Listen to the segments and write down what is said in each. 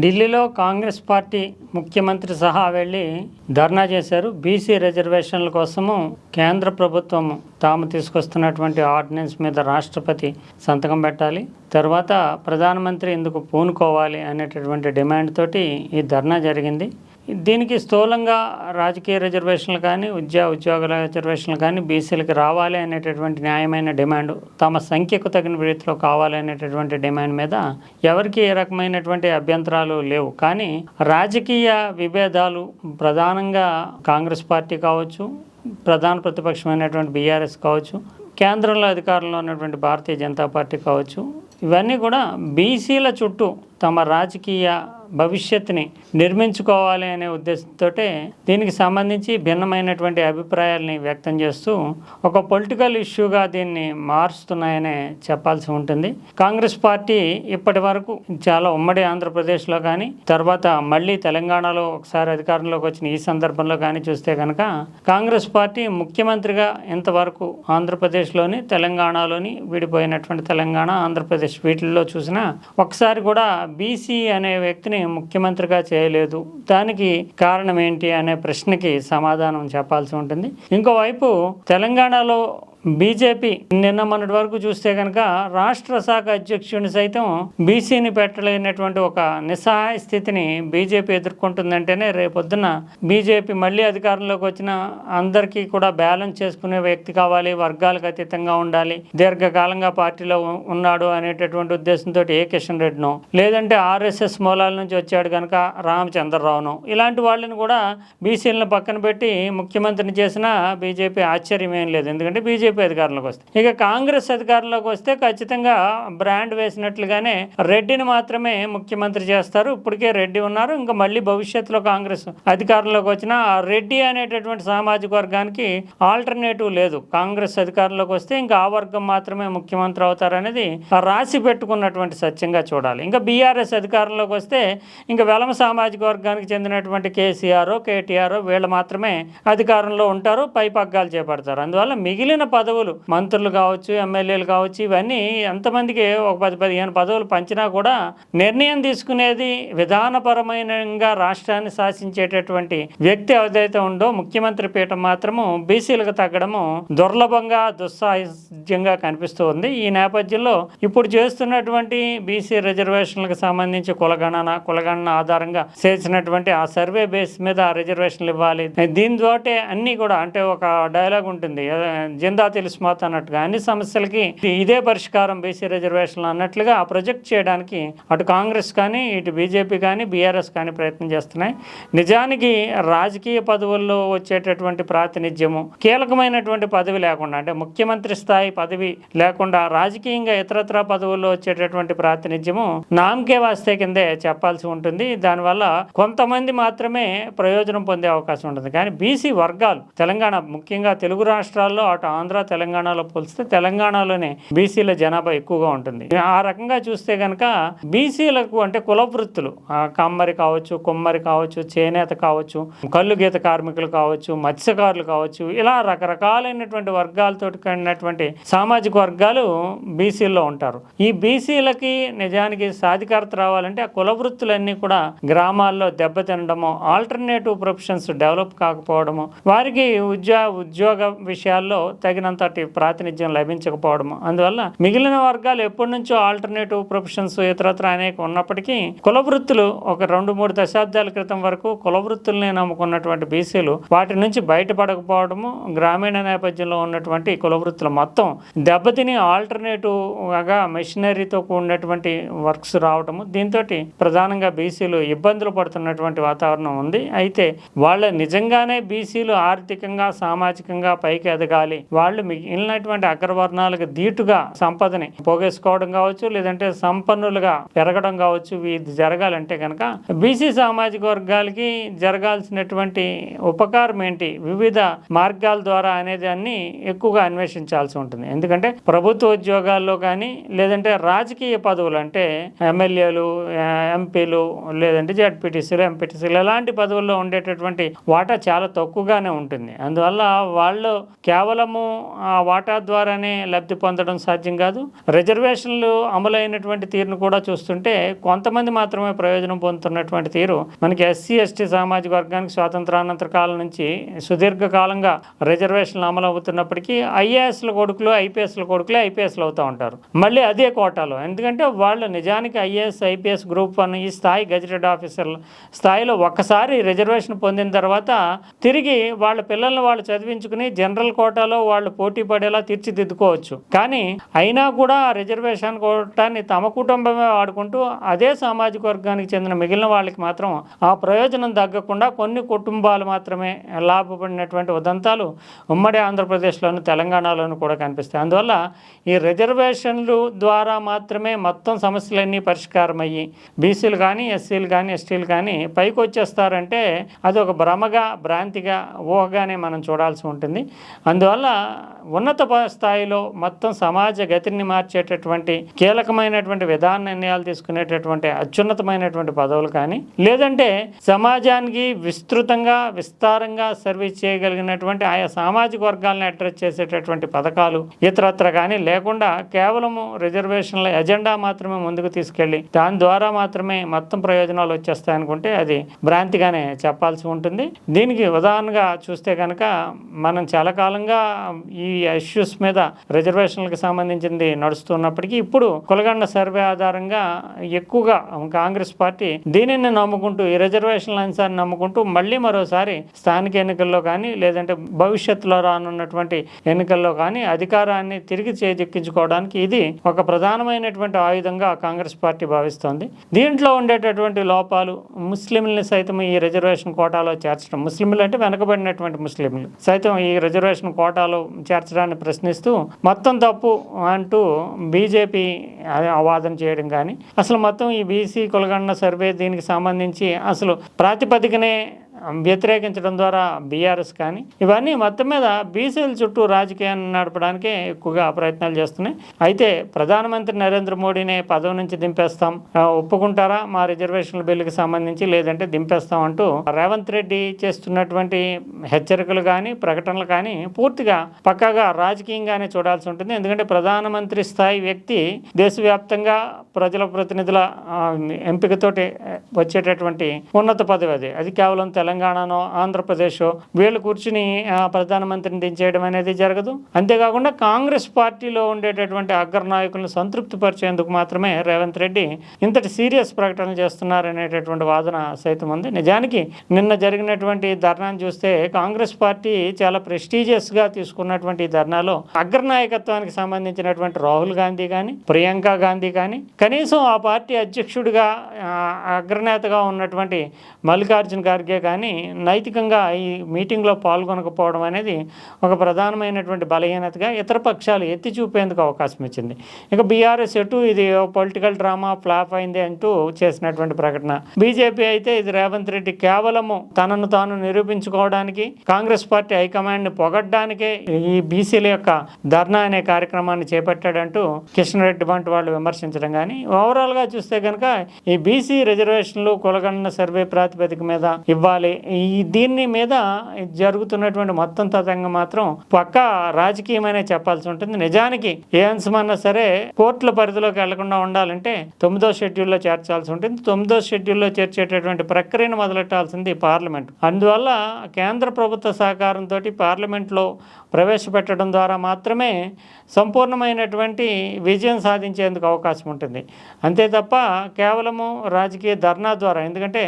ఢిల్లీలో కాంగ్రెస్ పార్టీ ముఖ్యమంత్రి సహా వెళ్ళి ధర్నా చేశారు. బీసీ రిజర్వేషన్ల కోసము కేంద్ర ప్రభుత్వం తాము తీసుకొస్తున్నటువంటి ఆర్డినెన్స్ మీద రాష్ట్రపతి సంతకం పెట్టాలి, తర్వాత ప్రధానమంత్రి ఇందుకు పూనుకోవాలి అనేటటువంటి డిమాండ్ తోటి ఈ ధర్నా జరిగింది. దీనికి స్థూలంగా రాజకీయ రిజర్వేషన్లు కానీ ఉద్యోగుల రిజర్వేషన్లు కానీ బీసీలకు రావాలి అనేటటువంటి న్యాయమైన డిమాండ్, తమ సంఖ్యకు తగిన రీతిలో కావాలి అనేటటువంటి డిమాండ్ మీద ఎవరికి ఏ రకమైనటువంటి అభ్యంతరాలు లేవు. కానీ రాజకీయ విభేదాలు ప్రధానంగా కాంగ్రెస్ పార్టీ కావచ్చు, ప్రధాన ప్రతిపక్షమైనటువంటి బీఆర్ఎస్ కావచ్చు, కేంద్రంలో అధికారంలో ఉన్నటువంటి భారతీయ జనతా పార్టీ కావచ్చు, ఇవన్నీ కూడా బీసీల చుట్టూ తమ రాజకీయ భవిష్యత్తుని నిర్మించుకోవాలి అనే ఉద్దేశంతో దీనికి సంబంధించి భిన్నమైనటువంటి అభిప్రాయాల్ని వ్యక్తం చేస్తూ ఒక పొలిటికల్ ఇష్యూగా దీన్ని మారుస్తున్నాయనే చెప్పాల్సి ఉంటుంది. కాంగ్రెస్ పార్టీ ఇప్పటి వరకు చాలా ఉమ్మడి ఆంధ్రప్రదేశ్లో కానీ, తర్వాత మళ్ళీ తెలంగాణలో ఒకసారి అధికారంలోకి వచ్చిన ఈ సందర్భంలో కానీ చూస్తే కనుక కాంగ్రెస్ పార్టీ ముఖ్యమంత్రిగా ఇంతవరకు ఆంధ్రప్రదేశ్లోని, తెలంగాణలోని, విడిపోయినటువంటి తెలంగాణ, ఆంధ్రప్రదేశ్ వీటిల్లో చూసినా ఒకసారి కూడా బీసీ అనే వ్యక్తిని ముఖ్యమంత్రిగా చేయలేదు. దానికి కారణం ఏంటి అనే ప్రశ్నకి సమాధానం చెప్పాల్సి ఉంటుంది. ఇంకోవైపు తెలంగాణలో బీజేపీ నిన్న మొన్నటి వరకు చూస్తే కనుక రాష్ట్ర శాఖ అధ్యక్షుడిని సైతం బీసీని పెట్టలేనటువంటి ఒక నిస్సహాయ స్థితిని బీజేపీ ఎదుర్కొంటుందంటేనే రేపొద్దున బీజేపీ మళ్ళీ అధికారంలోకి వచ్చిన అందరికీ కూడా బ్యాలెన్స్ చేసుకునే వ్యక్తి కావాలి, వర్గాలకు అతీతంగా ఉండాలి, దీర్ఘకాలంగా పార్టీలో ఉన్నాడు అనేటటువంటి ఉద్దేశంతో ఏ కిషన్ రెడ్డినో, లేదంటే ఆర్ఎస్ఎస్ మూలాల నుంచి వచ్చాడు కనుక రామచంద్రరావును, ఇలాంటి వాళ్ళని కూడా బీసీలను పక్కన పెట్టి ముఖ్యమంత్రిని చేసినా బీజేపీ ఆశ్చర్యం ఏం లేదు. ఎందుకంటే బీజేపీ అధికారంలోకి వస్తే, ఇక కాంగ్రెస్ అధికారంలోకి వస్తే ఖచ్చితంగా బ్రాండ్ వేసినట్లుగానే రెడ్డిని మాత్రమే ముఖ్యమంత్రి చేస్తారు. ఇప్పటికే రెడ్డి ఉన్నారు, ఇంకా మళ్ళీ భవిష్యత్తులో కాంగ్రెస్ అధికారంలోకి వచ్చిన రెడ్డి అనేటటువంటి సామాజిక వర్గానికి ఆల్టర్నేటివ్ లేదు. కాంగ్రెస్ అధికారంలోకి వస్తే ఇంకా ఆ వర్గం మాత్రమే ముఖ్యమంత్రి అవుతారనేది రాసి పెట్టుకున్నటువంటి సత్యంగా చూడాలి. ఇంకా బీఆర్ఎస్ అధికారంలోకి వస్తే ఇంకా వెలమ సామాజిక వర్గానికి చెందినటువంటి కేసీఆర్, కేటీఆర్ వీళ్ళు మాత్రమే అధికారంలో ఉంటారు, పై పగ్గాలు చేపడతారు. అందువల్ల మిగిలిన పదవులు, మంత్రులు కావచ్చు, ఎమ్మెల్యేలు కావచ్చు, ఇవన్నీ ఎంతమందికి ఒక 10-15 పదవులు పంచినా కూడా నిర్ణయం తీసుకునేది విధానపరమైనగా రాష్ట్రాన్ని శాసించేటటువంటి వ్యక్తి ఏదైతే ఉందో ముఖ్యమంత్రి పీఠం మాత్రము బీసీలకు తగ్గడము దుర్లభంగా, దుస్సాధ్యంగా కనిపిస్తూ ఉంది. ఈ నేపథ్యంలో ఇప్పుడు చేస్తున్నటువంటి బీసీ రిజర్వేషన్లకు సంబంధించి కులగణన ఆధారంగా చేసినటువంటి ఆ సర్వే బేస్ మీద రిజర్వేషన్లు ఇవ్వాలి, దీనితోటే అన్నీ కూడా, అంటే ఒక డైలాగ్ ఉంటుంది, జిందా తెలుసుమాత అన్నట్టుగా అన్ని సమస్యలకి ఇదే పరిష్కారం బీసీ రిజర్వేషన్లు అన్నట్లుగా ప్రొజెక్ట్ చేయడానికి అటు కాంగ్రెస్ కానీ, ఇటు బీజేపీ కానీ, బీఆర్ఎస్ కానీ ప్రయత్నం చేస్తున్నాయి. నిజానికి రాజకీయ పదవుల్లో వచ్చేటటువంటి ప్రాతినిధ్యము, కీలకమైనటువంటి పదవి లేకుండా, అంటే ముఖ్యమంత్రి స్థాయి పదవి లేకుండా రాజకీయంగా ఇతరత్రా పదవుల్లో వచ్చేటటువంటి ప్రాతినిధ్యము నామకే వాస్తే కిందే చెప్పాల్సి ఉంటుంది. దానివల్ల కొంతమంది మాత్రమే ప్రయోజనం పొందే అవకాశం ఉంటుంది. కానీ బీసీ వర్గాలు తెలంగాణ, ముఖ్యంగా తెలుగు రాష్ట్రాల్లో అటు ఆంధ్ర, తెలంగాణలో పోలిస్తే తెలంగాణలోనే బీసీల జనాభా ఎక్కువగా ఉంటుంది. ఆ రకంగా చూస్తే కనుక బీసీలకు, అంటే కుల వృత్తులు, కమ్మరి కావచ్చు, కుమ్మరి కావచ్చు, చేనేత కావచ్చు, కల్లు గీత కార్మికులు కావచ్చు, మత్స్యకారులు కావచ్చు, ఇలా రకరకాలైనటువంటి వర్గాలతో కూడినటువంటి సామాజిక వర్గాలు బీసీల్లో ఉంటారు. ఈ బీసీలకి నిజానికి సాధికారత రావాలంటే ఆ కుల వృత్తులన్నీ కూడా గ్రామాల్లో దెబ్బతినడము, ఆల్టర్నేటివ్ ప్రొఫెషన్స్ డెవలప్ కాకపోవడము, వారికి ఉద్యోగ విషయాల్లో తగినంతటి ప్రాతినిధ్యం లభించకపోవడము, అందువల్ల మిగిలిన వర్గాలు ఎప్పటి నుంచో ఆల్టర్నేటివ్ ప్రొఫెషన్స్ ఇతరత్ర అనేక ఉన్నప్పటికీ కుల వృత్తులు ఒక 2-3 దశాబ్దాల క్రితం వరకు కుల వృత్తుల్ని నమ్ముకున్నటువంటి బీసీలు వాటి నుంచి బయటపడకపోవడము, గ్రామీణ నేపథ్యంలో ఉన్నటువంటి కుల వృత్తులు మొత్తం దెబ్బతిని ఆల్టర్నేటివ్గా మెషినరీతో కూడినటువంటి వర్క్స్ రావడము, దీంతో ప్రధానంగా బీసీలు ఇబ్బందులు పడుతున్నటువంటి వాతావరణం ఉంది. అయితే వాళ్ళ నిజంగానే బీసీలు ఆర్థికంగా, సామాజికంగా పైకి ఎదగాలి, వాళ్ళు మిగిలినటువంటి అగ్రవర్ణాలకు ధీటుగా సంపదని పోగేసుకోవడం కావచ్చు, లేదంటే సంపన్నులుగా పెరగడం కావచ్చు, ఇది జరగాలంటే కనుక బీసీ సామాజిక వర్గాలకి జరగాల్సినటువంటి ఉపకారం ఏంటి, వివిధ మార్గాల ద్వారా అనేది అన్ని ఎక్కువగా అన్వేషించాల్సి ఉంటుంది. ఎందుకంటే ప్రభుత్వ ఉద్యోగాల్లో కానీ, లేదంటే రాజకీయ పదవులు, అంటే ఎమ్మెల్యేలు, ఎంపీలు, లేదంటే జడ్పీటీసీలు, ఎంపీటీసీలు ఇలాంటి పదవుల్లో ఉండేటటువంటి వాటా చాలా తక్కువగానే ఉంటుంది. అందువల్ల వాళ్ళు కేవలము ఆ వాటా ద్వారానే లబ్ధి పొందడం సాధ్యం కాదు. రిజర్వేషన్లు అమలైనటువంటి తీరును కూడా చూస్తుంటే కొంతమంది మాత్రమే ప్రయోజనం పొందుతున్నటువంటి తీరు మనకి ఎస్సీ ఎస్టీ సామాజిక వర్గానికి స్వాతంత్రానంతర కాలం నుంచి సుదీర్ఘకాలంగా రిజర్వేషన్లు అమలు అవుతున్నప్పటికీ ఐఏఎస్ల కొడుకులు ఐపీఎస్ల కొడుకులే ఐపీఎస్లు అవుతూ ఉంటారు, మళ్ళీ అదే కోటాలో. ఎందుకంటే వాళ్ళు నిజానికి ఐఏఎస్ ఐపీఎస్ గ్రూప్ 1 ఈ స్థాయి గెజిటెడ్ ఆఫీసర్ల స్థాయిలో ఒక్కసారి రిజర్వేషన్ పొందిన తర్వాత తిరిగి వాళ్ళ పిల్లల్ని వాళ్ళు చదివించుకుని జనరల్ కోటాలో వాళ్ళు పోటీ పడేలా తీర్చిదిద్దుకోవచ్చు. కానీ అయినా కూడా రిజర్వేషన్ కోటాన్ని తమ కుటుంబమే వాడుకుంటూ అదే సామాజిక వర్గానికి చెందిన మిగిలిన వాళ్ళకి మాత్రం ఆ ప్రయోజనం తగ్గకుండా కొన్ని కుటుంబాలు మాత్రమే లాభపడినటువంటి ఉదంతాలు ఉమ్మడి ఆంధ్రప్రదేశ్లోను తెలంగాణలోను కూడా కనిపిస్తాయి. అందువల్ల ఈ రిజర్వేషన్లు ద్వారా మాత్రమే మొత్తం సమస్యలన్నీ పరిష్కారం అయ్యి బీసీలు కానీ ఎస్సీలు కానీ ఎస్టీలు కానీ పైకి వచ్చేస్తారంటే అది ఒక భ్రమగా భ్రాంతిగా ఊహగానే మనం చూడాల్సి ఉంటుంది. అందువల్ల ఉన్నత స్థాయిలో మొత్తం సమాజ గతిని మార్చేటటువంటి కీలకమైనటువంటి విధాన నిర్ణయాలు తీసుకునేటటువంటి అత్యున్నతమైనటువంటి పదవులు కానీ లేదంటే సమాజానికి విస్తృతంగా విస్తారంగా సర్వీస్ చేయగలిగినటువంటి ఆయా సామాజిక వర్గాలను అడ్రస్ చేసేటటువంటి పథకాలు ఇతరత్ర కానీ లేకుండా కేవలము రిజర్వేషన్ల ఎజెండా మాత్రమే ముందుకు తీసుకెళ్ళి దాని ద్వారా మాత్రమే మొత్తం ప్రయోజనాలు వచ్చేస్తాయనుకుంటే అది భ్రాంతిగానే చెప్పాల్సి ఉంటుంది. దీనికి ఉదాహరణగా చూస్తే కనుక మనం చాలా కాలంగా ఈ ఇష్యూస్ మీద రిజర్వేషన్లకు సంబంధించింది నడుస్తున్నప్పటికీ ఇప్పుడు కులగండ సర్వే ఆధారంగా ఎక్కువగా కాంగ్రెస్ పార్టీ దీనిని నమ్ముకుంటూ ఈ రిజర్వేషన్ల అంశాన్ని నమ్ముకుంటూ మళ్ళీ మరోసారి స్థానిక ఎన్నికల్లో కానీ లేదంటే భవిష్యత్తులో రానున్నటువంటి ఎన్నికల్లో కానీ అధికారాన్ని తిరిగి చేజెక్కించుకోవడానికి ఇది ఒక ప్రధానమైనటువంటి ఆయుధంగా కాంగ్రెస్ పార్టీ భావిస్తోంది. దీంట్లో ఉండేటటువంటి లోపాలు ముస్లింలని సైతం ఈ రిజర్వేషన్ కోటాలో చేర్చడం, ముస్లింలు అంటే వెనకబడినటువంటి ముస్లింలు సైతం ఈ రిజర్వేషన్ కోటాలో చేర్చడాన్ని ప్రశ్నిస్తూ మొత్తం తప్పు అంటూ బీజేపీ వాదన చేయడం కానీ అసలు మొత్తం ఈ బీసీ కులగణన సర్వే దీనికి సంబంధించి అసలు ప్రాతిపదికనే వ్యతిరేకించడం ద్వారా బీఆర్ఎస్ కానీ ఇవన్నీ మొత్తం మీద బీసీల చుట్టూ రాజకీయాన్ని నడపడానికే ఎక్కువగా ప్రయత్నాలు చేస్తున్నాయి. అయితే ప్రధానమంత్రి నరేంద్ర మోడీనే పదవి నుంచి దింపేస్తాం, ఒప్పుకుంటారా మా రిజర్వేషన్ల బిల్లుకి సంబంధించి లేదంటే దింపేస్తాం అంటూ రేవంత్ రెడ్డి చేస్తున్నటువంటి హెచ్చరికలు కానీ ప్రకటనలు కానీ పూర్తిగా పక్కాగా రాజకీయంగానే చూడాల్సి ఉంటుంది. ఎందుకంటే ప్రధానమంత్రి స్థాయి వ్యక్తి దేశవ్యాప్తంగా ప్రజల ప్రతినిధుల ఎంపికతోటి వచ్చేటటువంటి ఉన్నత పదవి అది కేవలం తెలంగాణనో ఆంధ్రప్రదేశ్ వీళ్ళు కూర్చుని ప్రధానమంత్రిని దించేయడం అనేది జరగదు. అంతేకాకుండా కాంగ్రెస్ పార్టీలో ఉండేటటువంటి అగ్రనాయకులను సంతృప్తి పరిచేందుకు మాత్రమే రేవంత్ రెడ్డి ఇంతటి సీరియస్ ప్రకటనలు చేస్తున్నారనేటటువంటి వాదన సైతం ఉంది. నిజానికి నిన్న జరిగినటువంటి ధర్నాను చూస్తే కాంగ్రెస్ పార్టీ చాలా ప్రెస్టీజియస్గా తీసుకున్నటువంటి ధర్నాలో అగ్రనాయకత్వానికి సంబంధించినటువంటి రాహుల్ గాంధీ కానీ ప్రియాంక గాంధీ కానీ కనీసం ఆ పార్టీ అధ్యక్షుడిగా అగ్రనేతగా ఉన్నటువంటి మల్లికార్జున ఖార్గే కానీ నైతికంగా ఈ మీటింగ్లో పాల్గొనకపోవడం అనేది ఒక ప్రధానమైనటువంటి బలహీనతగా ఇతర పక్షాలు ఎత్తి చూపేందుకు అవకాశం ఇచ్చింది. ఇక బీఆర్ఎస్ ఎటు ఇది పొలిటికల్ డ్రామా ఫ్లాప్ అయింది అంటూ చేసినటువంటి ప్రకటన, బీజేపీ అయితే ఇది రేవంత్ రెడ్డి కేవలము తనను తాను నిరూపించుకోవడానికి కాంగ్రెస్ పార్టీ హైకమాండ్ని పొగడ్డానికే ఈ బీసీల యొక్క ధర్నా అనే కార్యక్రమాన్ని చేపట్టాడంటూ కిషన్ రెడ్డి వంటి వాళ్ళు విమర్శించడం కానీ ఓవరాల్గా చూస్తే కనుక ఈ బీసీ రిజర్వేషన్లు కులగణన సర్వే ప్రాతిపదిక మీద ఇవ్వాలి ఈ దీని మీద జరుగుతున్నటువంటి మొత్తం తతంగం మాత్రం పక్కా రాజకీయమనే చెప్పాల్సి ఉంటుంది. నిజానికి ఏ అంశమన్నా సరే కోర్టుల పరిధిలోకి వెళ్లకుండా ఉండాలంటే 9వ షెడ్యూల్లో చేర్చాల్సి ఉంటుంది. 9వ షెడ్యూల్లో చేర్చేటటువంటి ప్రక్రియను మొదలెట్టాల్సింది పార్లమెంట్. అందువల్ల కేంద్ర ప్రభుత్వ సహకారంతో పార్లమెంట్లో ప్రవేశపెట్టడం ద్వారా మాత్రమే సంపూర్ణమైనటువంటి విజయం సాధించేందుకు అవకాశం ఉంటుంది. అంతే తప్ప కేవలము రాజకీయ ధర్నా ద్వారా, ఎందుకంటే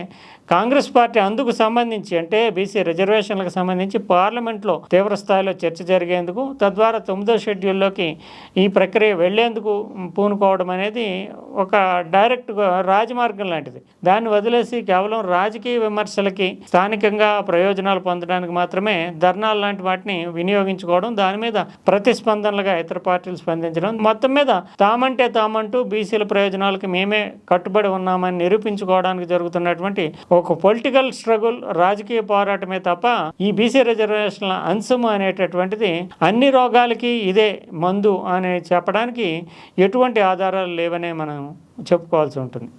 కాంగ్రెస్ పార్టీ అందుకు సంబంధించి అంటే బీసీ రిజర్వేషన్లకు సంబంధించి పార్లమెంట్లో తీవ్ర స్థాయిలో చర్చ జరిగేందుకు తద్వారా 9వ షెడ్యూల్లోకి ఈ ప్రక్రియ వెళ్లేందుకు పూనుకోవడం అనేది ఒక డైరెక్ట్ రాజమార్గం లాంటిది. దాన్ని వదిలేసి కేవలం రాజకీయ విమర్శలకి స్థానికంగా ప్రయోజనాలు పొందడానికి మాత్రమే ధర్నాలు లాంటి వాటిని వినియోగించుకోవడం, దాని మీద ప్రతిస్పందనలుగా ఇతర పార్టీలు స్పందించడం, మొత్తం మీద తామంటే తామంటూ బీసీల ప్రయోజనాలకి మేమే కట్టుబడి ఉన్నామని నిరూపించుకోవడానికి జరుగుతున్నటువంటి ఒక పొలిటికల్ స్ట్రగుల్ రాజకీయ పోరాటమే తప్ప ఈ బీసీ రిజర్వేషన్ల అంశము అనేటటువంటిది అన్ని రోగాలకి ఇదే మందు అని చెప్పడానికి ఎటువంటి ఆధారాలు లేవనే మనం చెప్పుకోవాల్సి ఉంటుంది.